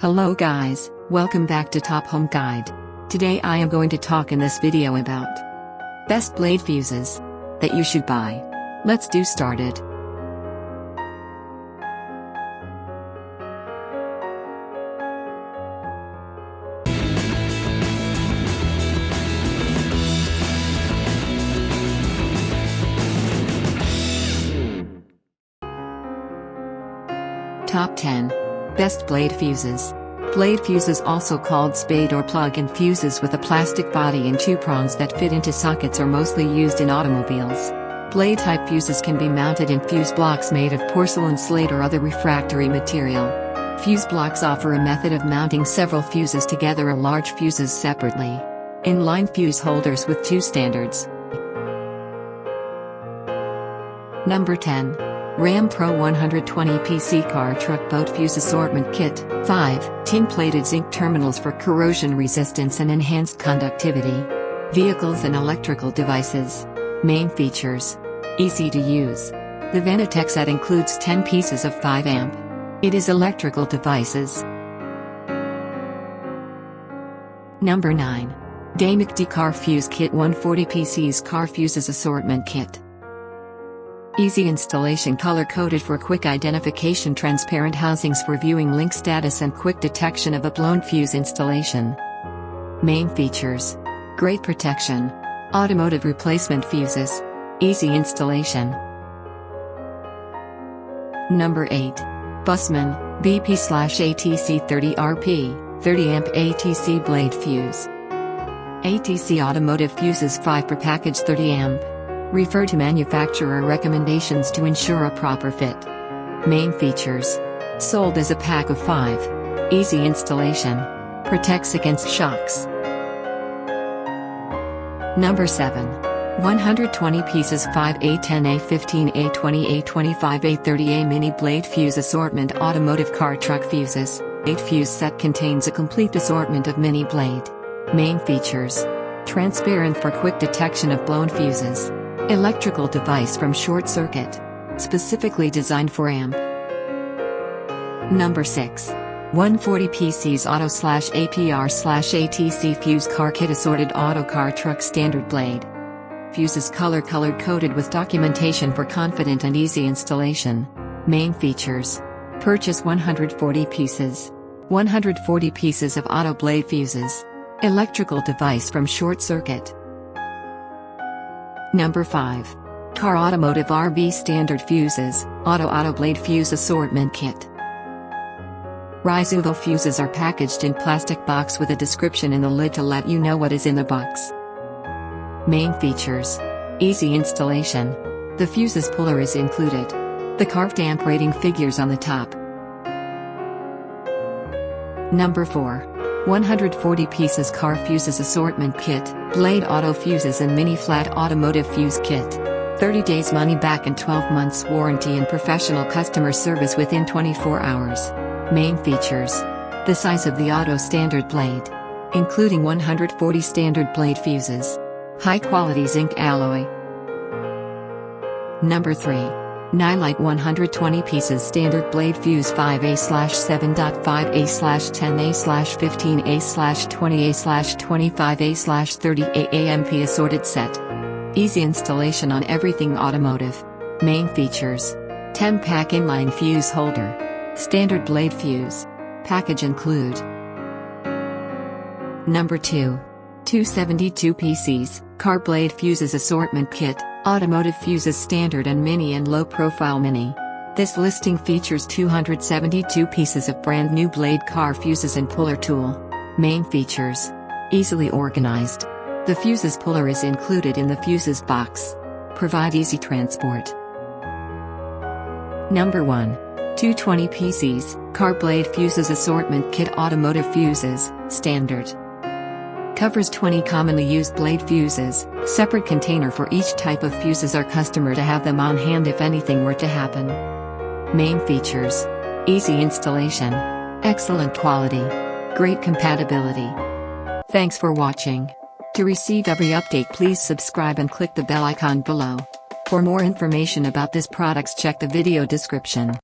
Hello guys, welcome back to Top Home Guide. Today I am going to talk in this video about best blade fuses that you should buy. Let's do started. Top 10 Best Blade Fuses. Blade fuses, also called spade or plug-in fuses with a plastic body and two prongs that fit into sockets, are mostly used in automobiles. Blade-type fuses can be mounted in fuse blocks made of porcelain, slate or other refractory material. Fuse blocks offer a method of mounting several fuses together or large fuses separately. Inline fuse holders with two standards. Number 10. RamPro 120 PC Car Truck Boat Fuse Assortment Kit. 5. Tin-plated zinc terminals for corrosion resistance and enhanced conductivity. Vehicles and electrical devices. Main features. Easy to use. The Venitex set includes 10 pieces of 5 amp. It is electrical devices. Number 9. Deimcdy Car Fuse Kit 140 PCs Car Fuses Assortment Kit. Easy installation, color-coded for quick identification, transparent housings for viewing link status and quick detection of a blown fuse installation. Main features. Great protection. Automotive replacement fuses. Easy installation. Number 8. Bussmann, BP/ATC 30RP, 30 amp ATC blade fuse. ATC Automotive fuses 5 per package, 30 amp. Refer to manufacturer recommendations to ensure a proper fit. Main features. Sold as a pack of 5. Easy installation. Protects against shocks. Number 7. 120 pieces 5A, 10A, 15A, 20A, 25A, 30A Mini Blade Fuse Assortment Automotive Car Truck Fuses. 8 fuse set contains a complete assortment of mini blade. Main features. Transparent for quick detection of blown fuses. Electrical device from short circuit. Specifically designed for amp. Number 6. 140 PCs Auto/APR/ATC Fuse Car Kit Assorted Auto Car Truck Standard Blade. Fuses colored coded with documentation for confident and easy installation. Main features. Purchase 140 pieces. 140 pieces of auto blade fuses. Electrical device from short circuit. Number 5. Car Automotive RB Standard Fuses, Auto Blade Fuse Assortment Kit. Rizulo fuses are packaged in plastic box with a description in the lid to let you know what is in the box. Main features. Easy installation. The fuses puller is included. The carved amp rating figures on the top. Number 4. 140 pieces Car Fuses Assortment Kit, Blade Auto Fuses and Mini Flat Automotive Fuse Kit. 30 days money back and 12 months warranty and professional customer service within 24 hours. Main features. The size of the auto standard blade. Including 140 standard blade fuses. High quality zinc alloy. Number 3. Nylite 120 pieces Standard Blade Fuse 5A/7.5A/10A/15A/20A/25A/30A AMP Assorted Set. Easy installation on everything automotive. Main features. 10-pack inline fuse holder. Standard blade fuse. Package include. Number 2. 272 PCs, Car Blade Fuses Assortment Kit, Automotive Fuses Standard and Mini and Low Profile Mini. This listing features 272 pieces of brand new blade car fuses and puller tool. Main features. Easily organized. The fuses puller is included in the fuses box. Provide easy transport. Number 1. 220 PCs, Car Blade Fuses Assortment Kit Automotive Fuses, Standard. Covers 20 commonly used blade fuses, separate container for each type of fuses or customer to have them on hand if anything were to happen. Main features. Easy installation. Excellent quality. Great compatibility. Thanks for watching. To receive every update, please subscribe and click the bell icon below. For more information about this products, check the video description.